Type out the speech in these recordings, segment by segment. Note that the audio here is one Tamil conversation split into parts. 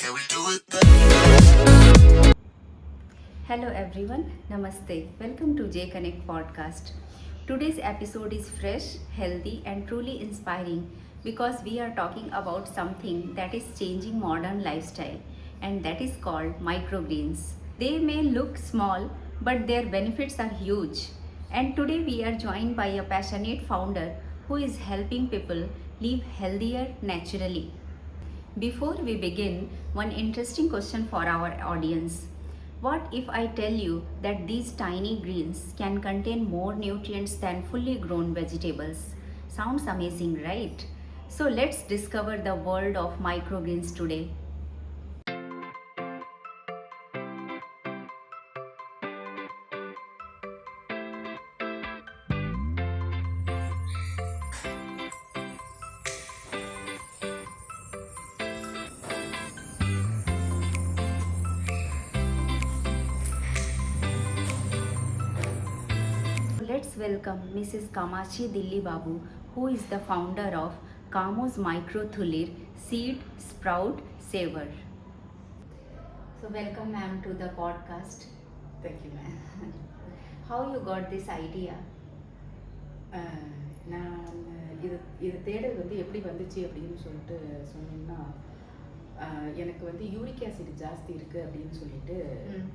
Can we do it? Hello everyone, Namaste. Welcome to J Connect podcast. Today's episode is fresh, healthy, and truly inspiring because we are talking about something that is changing modern lifestyle, and that is called microgreens. They may look small, but their benefits are huge. And today we are joined by a passionate founder who is helping people live healthier naturally. Before we begin, one interesting question for our audience. What if I tell you that these tiny greens can contain more nutrients than fully grown vegetables? Sounds amazing, right? So let's discover the world of microgreens today. Let's welcome Mrs. Kamachi Dilli Babu, who is the founder of Kamo's Microthulir Seed Sprout Saver. So welcome ma'am to the podcast. Thank you, ma'am. How you got this idea? நான் இது தேடல் வந்து எப்படி வந்துச்சு அப்படின்னு சொல்லிட்டு சொன்னோம்னா, எனக்கு வந்து யூரிக் ஆசிட் ஜாஸ்தி இருக்குது அப்படின்னு சொல்லிட்டு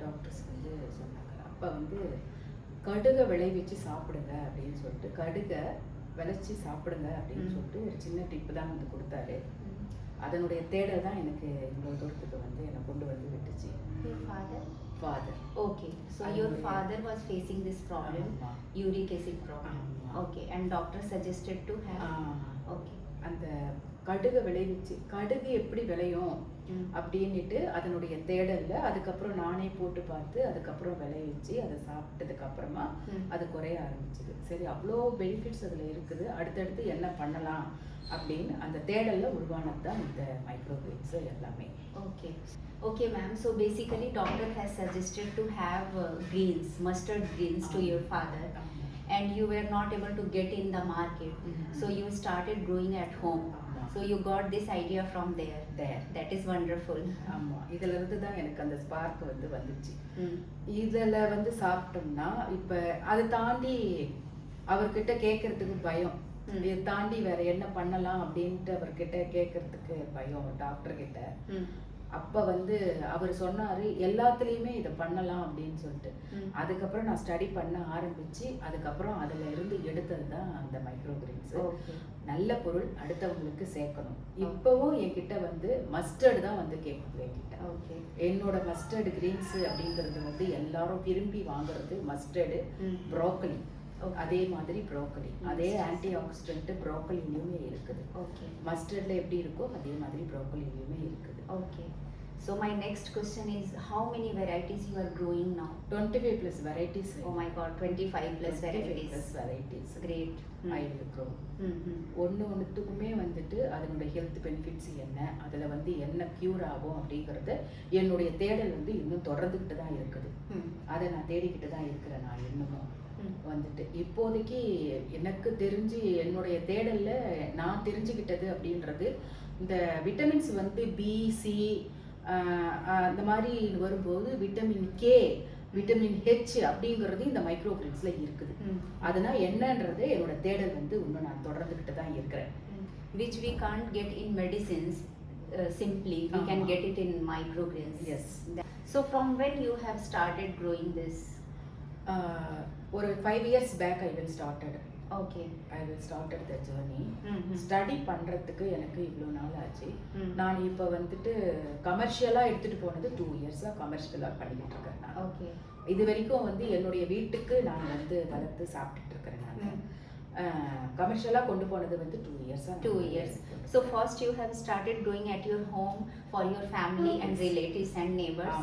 டாக்டர்ஸ் வந்து சொன்னாங்க. அப்போ வந்து கடுகை விளைவிச்சு சாப்பிடுங்க அப்படின்னு சொல்லிட்டு, கடுகை விளைச்சி சாப்பிடுங்க அப்படின்னு சொல்லிட்டு ஒரு சின்ன டிப்பு தான் வந்து கொடுத்தாரு. அதனுடைய தேடல் தான் எனக்கு இவ்வளோ தூரத்துக்கு வந்து என்னை கொண்டு வந்து விட்டுச்சு. Your father? Father. Okay, so your father was facing this problem, uric acid problem. Okay, and doctor suggested to have. Okay. அந்த கடுகு விளைவிச்சு, கடுகு எப்படி விளையும் அப்படின்னுட்டு அதனுடைய தேடல்ல அதுக்கப்புறம் நானே போட்டு பார்த்து அதுக்கப்புறம் விளைவிச்சு அதை சாப்பிட்டதுக்கு அப்புறமா அது குறைய ஆரம்பிச்சுது. சரி, அவ்வளோ பெனிஃபிட்ஸ் அதில் இருக்குது, அடுத்தடுத்து என்ன பண்ணலாம் அப்படின்னு அந்த தேடல்ல உருவானது தான் இந்த மைக்ரோகிரீன்ஸ் எல்லாமே. Okay. Okay, ma'am. So basically, doctor has suggested to have greens, mustard greens, to your father, and you were not able to get in the market. So you started growing at home. So you got this idea from there. That is wonderful. ஆமாம், இதில் இருந்து தான் எனக்கு அந்த ஸ்பார்க் வந்து வந்துச்சு. இதில் வந்து சாப்பிட்டோம்னா இப்போ அதை தாண்டி அவர்கிட்ட கேட்கறதுக்கு பயம், இதை தாண்டி வேற என்ன பண்ணலாம் அப்படின்ட்டு அவர்கிட்ட கேட்கறதுக்கு பயம் டாக்டர்கிட்ட. அப்போ வந்து அவர் சொன்னார் எல்லாத்துலேயுமே இதை பண்ணலாம் அப்படின்னு சொல்லிட்டு. அதுக்கப்புறம் நான் ஸ்டடி பண்ண ஆரம்பித்து அதுக்கப்புறம் அதில் இருந்து எடுத்தது தான் அந்த மைக்ரோகிரீன்ஸு. நல்ல பொருள் அடுத்தவங்களுக்கு சேர்க்கணும். இப்போவும் என்கிட்ட வந்து மஸ்டர்டு தான் வந்து கேட்குது என்கிட்ட. Okay. என்னோட மஸ்டர்டு கிரீன்ஸு அப்படிங்கிறது வந்து எல்லாரும் விரும்பி வாங்குறது மஸ்டர்டு, ப்ரோக்கலி. அதே மாதிரி ப்ரோக்கலி, அதே ஆன்டி ஆக்சிடென்ட் ப்ரோக்கலிலையுமே இருக்குது. Okay. மஸ்டர்டில் எப்படி இருக்கோ அதே மாதிரி ப்ரோக்கலிலையுமே இருக்குது. Okay. So my next question is, how many varieties you are growing now? 25+ varieties. Oh my God, 25+ varieties. 25+ varieties. Great. I will grow. ஒன்றுத்துக்குமே வந்துட்டு அதனுடைய ஹெல்த் பெனிஃபிட்ஸ் என்ன, அதில் வந்து என்ன க்யூர் ஆகும் அப்படிங்கிறது என்னுடைய தேடல் வந்து இன்னும் தொடர்ந்துக்கிட்டு தான் இருக்குது. அதை நான் தேடிக்கிட்டு தான் இருக்கிறேன். நான் இன்னமும் வந்துட்டு இப்போதைக்கு எனக்கு தெரிஞ்சு என்னுடைய தேடல்ல நான் தெரிஞ்சுக்கிட்டது அப்படின்றது, இந்த விட்டமின்ஸ் வந்து பி, சி அந்த மாதிரி வரும்போது விட்டமின் கே, விட்டமின் ஹெச் அப்படிங்கிறது இந்த மைக்ரோகிரீன்ஸ்ல இருக்குது. அதனால் என்னன்றது என்னோட தேடல் வந்து இன்னும் நான் தொடர்ந்துக்கிட்டு தான் இருக்கிறேன். Which we can't get in medicines simply, we can get it in microgreens. Yes. So from when you have started growing this? ஒரு 5 years back I will started. Okay. I will started the journey. Study பண்ணுறதுக்கு எனக்கு இவ்வளோ நாள் ஆச்சு. நான் இப்போ வந்துட்டு கமர்ஷியலாக எடுத்துகிட்டு போனது 2 இயர்ஸாக கமர்ஷியலாக பண்ணிக்கிட்டு இருக்கேன் நான். Okay. இது வரைக்கும் வந்து என்னுடைய வீட்டுக்கு நான் வந்து வளர்த்து சாப்பிட்டுட்டு இருக்கிறேன் நான். கமர்ஷியலாக கொண்டு போனது வந்து 2 இயர்ஸாக. 2 years. So first you have started growing at your home for your family and relatives and neighbors.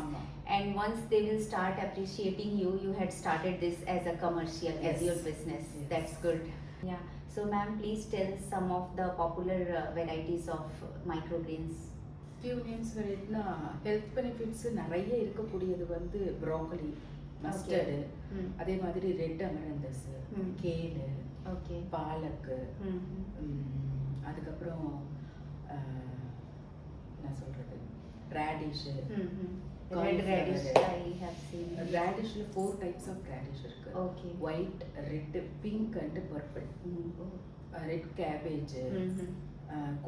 And once they will start appreciating you, you had started this as a commercial, as your business. That's good. Yeah. So ma'am, please tell some of the popular varieties of microgreens. Few names வெரைட்டினா ஹெல்த் பெனிஃபிட்ஸ் நிறைய இருக்கக்கூடியது வந்து ப்ரோக்கலி, மஸ்டர்டு, அதே மாதிரி ரெட் அமரந்தஸ், கேலு, பாலக்கு, அதுக்கப்புறம் என்ன சொல்கிறது, radish. Red radish I have seen. ரேடிஷ்ல 4 டைப்ஸ் ஆஃப் ரேடிஷ் இருக்கு. Okay. White, red, pink and purple. Red cabbage,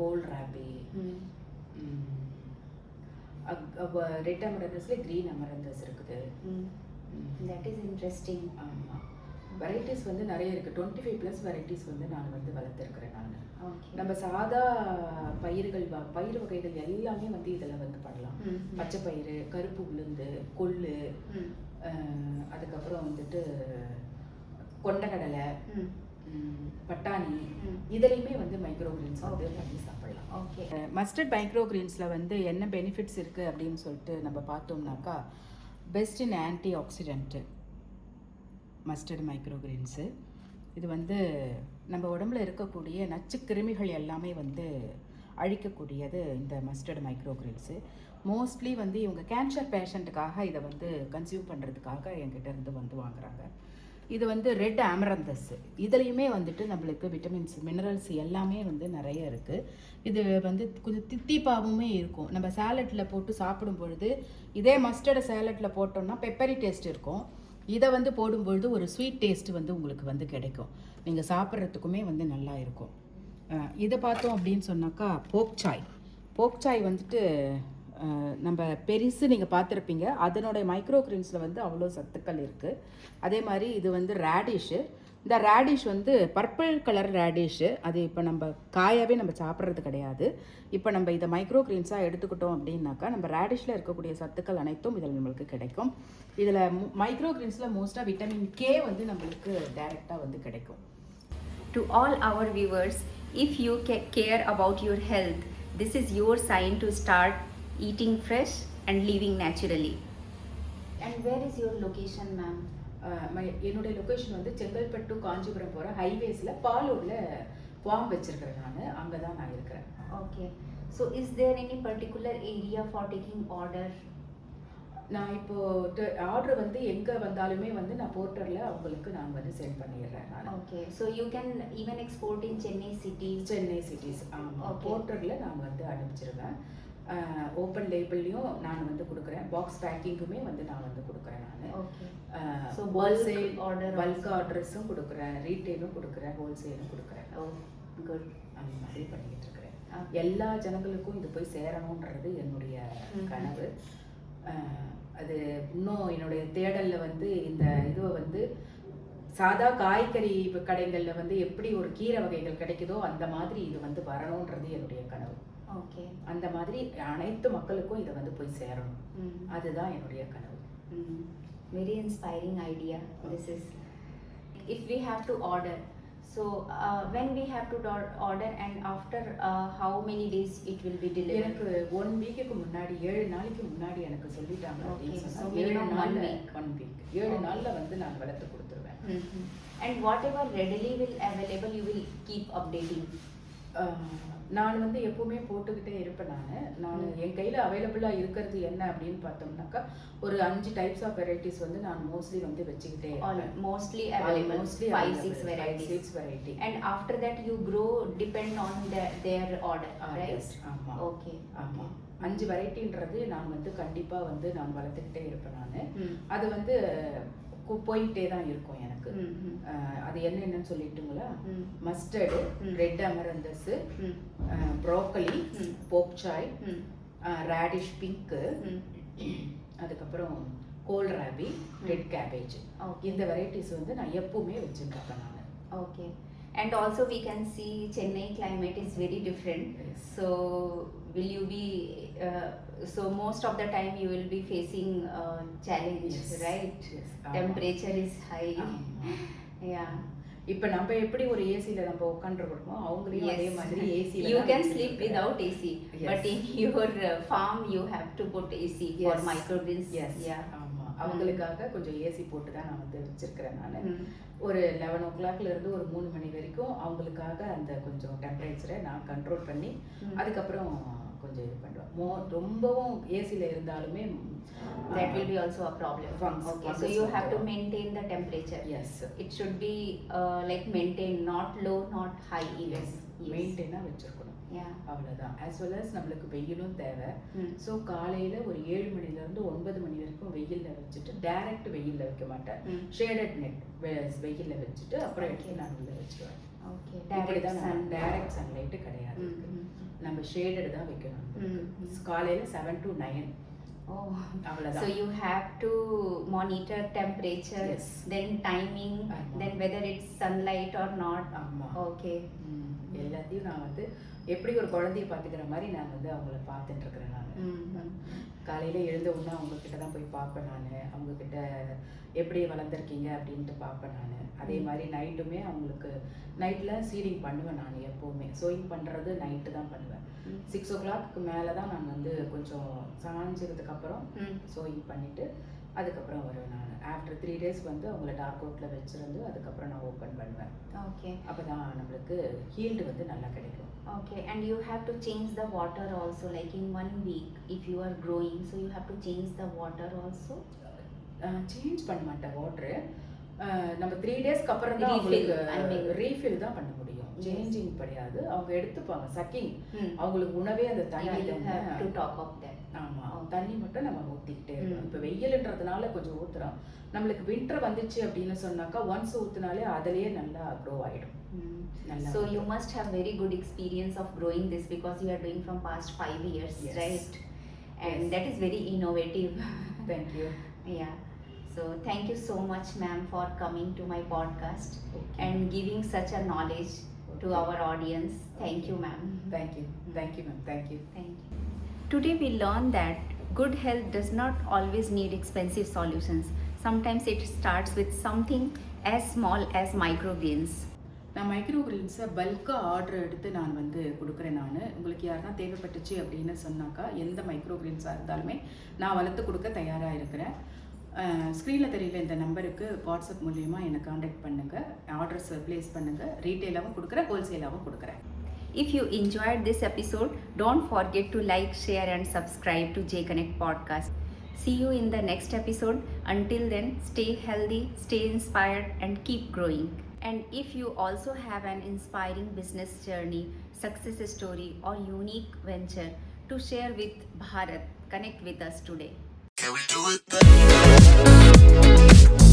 kohlrabi, red அமரந்தஸ்ல கிரீன் அமரந்தஸ் இருக்குது. That is interesting. ஆமாம், வெரைட்டிஸ் வந்து நிறைய இருக்குது. 25+ வெரைட்டிஸ் வந்து நான் வந்து வளர்த்துருக்கிறேன் நான். நம்ம சாதா பயிர்கள் பயிர் வகைகள் எல்லாமே வந்து இதில் வந்து பண்ணலாம். பச்சை பயிறு, கருப்பு உளுந்து, கொள்ளு, அதுக்கப்புறம் வந்துட்டு கொண்டக்கடலை, பட்டாணி, இதுலேயுமே வந்து மைக்ரோ கிரீன்ஸ் வந்து பண்ணி சாப்பிடலாம். ஓகே. மஸ்டர்ட் மைக்ரோ கிரீன்ஸில் வந்து என்ன பெனிஃபிட்ஸ் இருக்குது அப்படின்னு சொல்லிட்டு நம்ம பார்த்தோம்னாக்கா, best in anti accident mustard micro greens. இது வந்து நம்ம உடம்புல இருக்கக்கூடிய நச்சு கிருமிகள் எல்லாமே வந்து அழிக்கக்கூடியது இந்த மஸ்டர்ட் மைக்ரோ கிரீன்ஸு. மோஸ்ட்லி வந்து இவங்க கேன்சர் பேஷண்ட்டுக்காக இதை வந்து கன்சியூம் பண்ணுறதுக்காக என்கிட்ட இருந்து வந்து வாங்குறாங்க. இது வந்து ரெட் ஆமரந்தஸ், இதுலேயுமே வந்துட்டு நம்மளுக்கு விட்டமின்ஸ், மினரல்ஸ் எல்லாமே வந்து நிறைய இருக்குது. இது வந்து கொஞ்சம் தித்திப்பாகவுமே இருக்கும். நம்ம சேலட்டில் போட்டு சாப்பிடும் பொழுது, இதே மஸ்டர்டை சேலட்டில் போட்டோம்னா பெப்பரி டேஸ்ட் இருக்கும். இதை வந்து போடும்பொழுது ஒரு ஸ்வீட் டேஸ்ட் வந்து உங்களுக்கு வந்து கிடைக்கும். நீங்கள் சாப்பிட்றதுக்குமே வந்து நல்லா இருக்கும். இதை பார்த்தோம் அப்படின்னு சொன்னாக்கா போக் சாய் வந்துட்டு நம்ம பெருசு நீங்கள் பார்த்துருப்பீங்க. அதனுடைய மைக்ரோ கிரீன்ஸில் வந்து அவ்வளோ சத்துக்கள் இருக்குது. அதே மாதிரி இது வந்து ரேடிஷு. இந்த ரேடிஷ் வந்து பர்பிள் கலர் ரேடிஷு. அது இப்போ நம்ம காயாகவே நம்ம சாப்பிட்றது கிடையாது. இப்போ நம்ம இதை மைக்ரோ கிரீன்ஸாக எடுத்துக்கிட்டோம் அப்படின்னாக்கா நம்ம ரேடிஷில் இருக்கக்கூடிய சத்துக்கள் அனைத்தும் இதில் நம்மளுக்கு கிடைக்கும். இதில் மைக்ரோ கிரீன்ஸில் மோஸ்ட்டாக விட்டமின் கே வந்து நம்மளுக்கு டைரெக்டாக வந்து கிடைக்கும். To all our viewers, if you care about your health, this is your sign to start eating fresh and living naturally. And where is your location, ma'am? என்னுடைய லொக்கேஷன் வந்து செங்கல்பட்டு காஞ்சிபுரம் போகிற ஹைவேஸில் பாலூரில் ஃபார்ம் வச்சுருக்கிறேன் நான். அங்கே தான் நான் இருக்கிறேன். Okay. So is there any particular area for taking order? நான் இப்போது ஆர்டர் வந்து எங்கே வந்தாலுமே வந்து நான் போர்ட்டரில் அவங்களுக்கு நான் வந்து சென்ட் பண்ணிடுறேன் நான். Okay. So you can even export in Chennai cities. ஆமாம், போர்ட்டரில் நான் வந்து அனுப்பிச்சிருவேன். ஓப்பன் லேபிள்லையும் நான் வந்து கொடுக்குறேன். பாக்ஸ் பேக்கிங்குமே வந்து நான் வந்து கொடுக்குறேன் நான். ஓகே. ஸோ ஹோல்சேல் பல்க் ஆர்டர்ஸும் கொடுக்குறேன், ரீட்டெயிலும் கொடுக்குறேன், ஹோல்சேலும் கொடுக்குறேன். குட். அந்த மாதிரி பண்ணிக்கிட்டு இருக்கிறேன். எல்லா ஜனங்களுக்கும் இது போய் சேரணுன்றது என்னுடைய கனவு. அது இன்னும் என்னுடைய தேடலில் வந்து இந்த இதுவை வந்து சாதா காய்கறி கடைகளில் வந்து எப்படி ஒரு கீரை வகைகள் கிடைக்குதோ அந்த மாதிரி இது வந்து வரணுன்றது என்னுடைய கனவு. ஓகே. அந்த மாதிரி அனைத்து மக்களுக்கும் இதை வந்து போய் சேரணும், அதுதான் என்னுடைய கனவு. Very inspiring idea. This is, if we have to order, so when we have to order and after how many days it will be delivered? எனக்கு 1 வீக்குக்கு முன்னாடி 7 நாளைக்கு முன்னாடி எனக்கு சொல்லிட்டாங்க. Okay, so 7 நாள் 1 week. 7 நாள்ல வந்து நான் வளர்த்து கொடுத்துருவேன். And whatever readily will available you will keep updating. நான் வந்து எப்பவுமே போட்டுக்கிட்டே இருப்பேன். நான் என் கையில் அவைலபிளாக இருக்கிறது என்ன அப்படின்னு பார்த்தோம்னாக்கா ஒரு 5 டைப்ஸ் ஆஃப் வெரைட்டிஸ் வந்து நான் மோஸ்ட்லி வந்து வச்சுக்கிட்டே இருப்பேன். Mostly available. Mostly 5-6 varieties. And after that you grow depend on their order, right? Yes. ஆமாம். Okay. ஆமாம். 5 வெரைட்டின்றது நான் வந்து கண்டிப்பாக வந்து நான் வளர்த்துக்கிட்டே இருப்பேன் நான். அது வந்து போயிட்டே தான் இருக்கும் எனக்கு. அது என்னென்னு சொல்லிட்டுங்களா? மஸ்டர்டு, ரெட் அமரந்தஸ், ப்ரோக்கலி, போக் சாய், ரேடிஷ் பிங்க்கு, அதுக்கப்புறம் கோல் ராபி, ரெட் கேபேஜ். இந்த வெரைட்டிஸ் வந்து நான் எப்பவுமே வச்சுருப்பேன் நான். Okay. And also we can see Chennai climate is very different. Yes. So will you be so most of the time you will be facing challenge, yes, right? Yes. Temperature is high. Yeah. இப்போ நம்ம எப்படி ஒரு ஏசியில் நம்ம உட்காந்துருக்கோமோ அவங்களையும் அதே மாதிரி ஏசியில் you can sleep without AC. Yes. But in your farm you have to put AC for microgreens. Yes. Yeah. ஆமாம், அவங்களுக்காக கொஞ்சம் ஏசி போட்டு தான் நான் வந்து வச்சுருக்கிறேன் நான். ஒரு 11 o'clock இருந்து ஒரு 3 மணி வரைக்கும் அவங்களுக்காக அந்த கொஞ்சம் டெம்பரேச்சரை நான் கண்ட்ரோல் பண்ணி அதுக்கப்புறம் கொஞ்சம் இது பண்ணுவேன். ரொம்பவும் ஏசியில் இருந்தாலுமே that will be also a problem. Okay, so you have to maintain the temperature. Yes. It should be like maintain, not low, not high even. மெயின்டைனாக வச்சுருக்கணும். Yeah. அவ்வளோதான். as well as நம்மளுக்கு வெயிலும் தேவை. Mm. ஸோ காலையில் ஒரு 7 மணிலேருந்து 9 மணி வரைக்கும் வெயிலில் வச்சுட்டு டைரக்ட் வெயிலில் வைக்க மாட்டேன். Mm. ஷேடட் நெட் வெயிலில் வச்சுட்டு அப்புறம் Okay. எடுத்து நான் உள்ள வச்சுருவேன். Okay. இப்படி தான் sun. டைரக்ட் சன்லைட்டு கிடையாது. Mm. நம்ம ஷேடட் தான் வைக்கணும். Mm. காலையில் 7 to 9 Oh. அவ்வளோதான். So you have to monitor temperature, Yes. then timing, ஆமா. then whether it's sunlight or not. ஆமாம். Okay. எல்லாத்தையும் நான் வந்து எப்படி ஒரு குழந்தைய பார்த்துக்கிற மாதிரி நான் வந்து அவங்கள பார்த்துட்டு இருக்கிறேன் நான். Mm. காலையில் எழுந்த உடனே அவங்கக்கிட்ட தான் போய் பார்ப்பேன் நான். அவங்கக்கிட்ட எப்படி வளர்ந்துருக்கீங்க அப்படின்ட்டு பார்ப்பேன் நான். அதே மாதிரி நைட்டுமே அவங்களுக்கு நைட்டில் சீடிங் பண்ணுவேன் நான் எப்போவுமே. சோயிங் பண்ணுறது நைட்டு தான் பண்ணுவேன். 6 o'clock மேலே தான் நான் வந்து கொஞ்சம் சாஞ்சதுக்கப்புறம் Mm. சோயிங் பண்ணிவிட்டு அதுக்கப்புறம் வருவேன் நான். ஆஃப்டர் 3 days வந்து அவங்கள டார்க் அவுட்டில் வச்சுருந்து அதுக்கப்புறம் நான் ஓப்பன் பண்ணுவேன். Okay. அப்போ தான் நம்மளுக்கு ஹீல்டு வந்து நல்லா கிடைக்கும். Okay, and you have to change the water also, like in 1 week if you are growing, so you have to change the water also. Change பண்ண மாட்டேன் வாட்ரு. நம்ம 3 daysக்கு அப்புறம் தான் Refill, அவங்களுக்கு I mean. ரீஃபில் தான் பண்ண முடியும். Yes. சேஞ்சிங் கிடையாது. அவங்க எடுத்துப்பாங்க சக்கிங். Mm. அவங்களுக்கு உணவே அந்த தண்ணி Yeah, you have to தான். top up that. ஆமாம், Okay. தண்ணி மட்டும் நம்ம ஊற்றிக்கிட்டே இருக்கணும். Mm. இப்போ வெயிலுன்றதுனால கொஞ்சம் ஊற்றுறோம். நம்மளுக்கு வின்டர் வந்துச்சு அப்படின்னு சொன்னாக்கா ஒன்ஸ் ஊற்றினாலே அதிலேயே நல்லா க்ரோ ஆகிடும். Mm. நல்லா So you must have very good experience of growing this because you are doing from past 5 years, Yes. right? And Yes. that is very innovative. Thank you. Yeah. So thank you so much, ma'am, for coming to my podcast Okay. and giving such a knowledge to Okay. our audience. Thank you, ma'am. Thank you ma'am. Thank you. Thank you. Today we learned that good health does not always need expensive solutions. Sometimes it starts with something as small as microgreens. நான் மைக்ரோகிரீன்ஸை பல்காக ஆர்டர் எடுத்து நான் வந்து கொடுக்குறேன் நான். உங்களுக்கு யாருன்னா தேவைப்பட்டுச்சு அப்படின்னு சொன்னாக்கா எந்த மைக்ரோகிரீன்ஸாக இருந்தாலுமே நான் வளர்த்து கொடுக்க தயாராக இருக்கிறேன். ஸ்க்ரீனில் தெரியல இந்த நம்பருக்கு வாட்ஸ்அப் மூலிமா என்னை காண்டாக்ட் பண்ணுங்கள். ஆர்டர்ஸ் ப்ளேஸ் பண்ணுங்கள். ரீட்டெயிலாகவும் கொடுக்குறேன், ஹோல்சேலாகவும் கொடுக்குறேன். If you enjoyed this episode, don't forget to like, share and subscribe to J Connect podcast. See you in the next episode. Until then, stay healthy, stay inspired and keep growing. And if you also have an inspiring business journey, success story or unique venture to share with Bharat, connect with us today. Can we do it better?